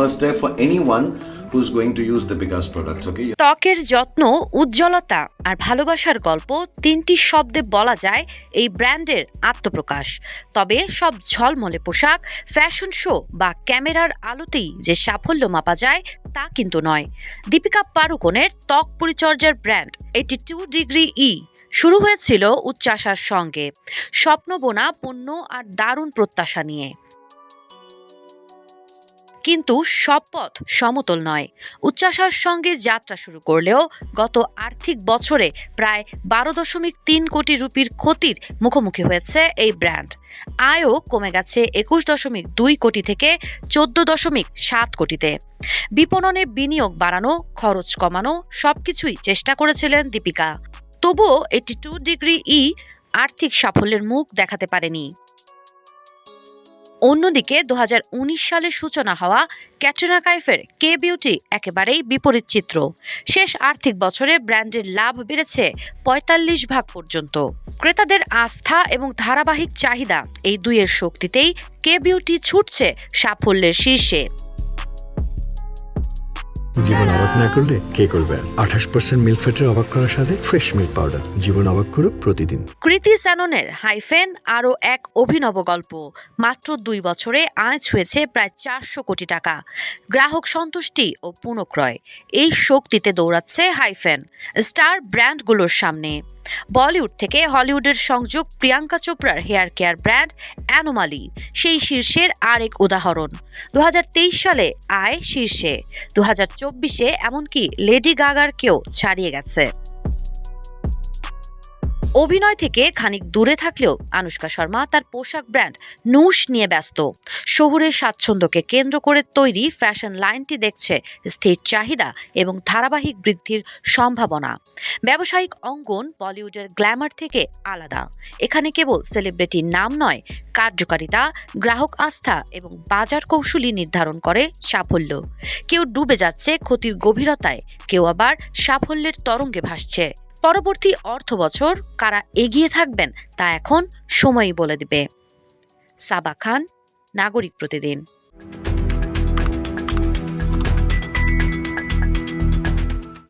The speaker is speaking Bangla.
first step for anyone who's going to use Deepika's products. Okay. ত্বকের যত্ন, উজ্জ্বলতা আর ভালোবাসার গল্প, তিনটি শব্দে বলা যায় এই ব্র্যান্ডের আত্মপ্রকাশ। তবে সব ঝলমলে পোশাক, ফ্যাশন শো বা ক্যামেরার আলোতেই যে সাফল্য মাপা যায় তা কিন্তু নয়। দীপিকা পাড়ুকোনের ত্বক পরিচর্যার ব্র্যান্ড 82 ডিগ্রি ই শুরু হয়েছিল উচ্চাশার সঙ্গে, স্বপ্নবোনা পণ্য আর দারুণ প্রত্যাশা নিয়ে। কিন্তু সব পথ সমতল নয়। উচ্চাশার সঙ্গে যাত্রা শুরু করলেও গত আর্থিক বছরে প্রায় 12.3 কোটি রুপির ক্ষতির মুখোমুখি হয়েছে এই ব্র্যান্ড। আয়ও কমে গেছে 21.2 কোটি থেকে 14.7 কোটিতে। বিপণনে বিনিয়োগ বাড়ানো, খরচ কমানো সবকিছুই চেষ্টা করেছিলেন দীপিকা। তবুও 82 ডিগ্রি ই আর্থিক সাফল্যের মুখ দেখাতে পারেনি। অন্যদিকে 2019 সালে সূচনা হওয়া ক্যাটরিনা কাইফের কে বিউটি একেবারেই বিপরীত চিত্র। শেষ আর্থিক বছরে ব্র্যান্ডের লাভ বেড়েছে 45% পর্যন্ত। ক্রেতাদের আস্থা এবং ধারাবাহিক চাহিদা, এই দুইয়ের শক্তিতেই কে বিউটি ছুটছে সাফল্যের শীর্ষে। জীবন অবাক না করলে কে করবে? 28% মিল্ক ফ্যাটের অবাক করার সাথে ফ্রেশ মিল্ক পাউডার। জীবন অবাক করুক প্রতিদিন। কৃতি স্যাননের হাইফেন আরও এক অভিনব গল্প। মাত্র 2 বছরে আয় ছুঁয়েছে প্রায় 400 কোটি টাকা। গ্রাহক সন্তুষ্টি ও পুনঃক্রয়, এই শক্তিতে দৌড়াচ্ছে হাইফেন স্টার ব্র্যান্ডগুলোর সামনে। বলিউড থেকে হলিউডের সংযোগ প্রিয়াঙ্কা চোপড়ার হেয়ার কেয়ার ব্র্যান্ড অ্যানোমালি সেই শীর্ষের আরেক উদাহরণ। 2023 সালে আয় শীর্ষে, 2024-এ এমনকি লেডি গাগারকেও ছাড়িয়ে গেছে। অভিনয় থেকে খানিক দূরে থাকলেও আনুশকা শর্মা তার পোশাক ব্র্যান্ড নুশ নিয়ে ব্যস্ত। শহুরের স্বাচ্ছন্দ্যকে কেন্দ্র করে তৈরি ফ্যাশন লাইনটি দেখছে স্থির চাহিদা এবং ধারাবাহিক বৃদ্ধির সম্ভাবনা। ব্যবসায়িক অঙ্গন বলিউডের গ্ল্যামার থেকে আলাদা। এখানে কেবল সেলিব্রিটির নাম নয়, কার্যকারিতা, গ্রাহক আস্থা এবং বাজার কৌশলী নির্ধারণ করে সাফল্য। কেউ ডুবে যাচ্ছে ক্ষতির গভীরতায়, কেউ আবার সাফল্যের তরঙ্গে ভাসছে। পরবর্তী অর্থবছর কারা এগিয়ে থাকবেন তা এখন সময়ই বলে দিবে। সাবা খান, নাগরিক প্রতিদিন।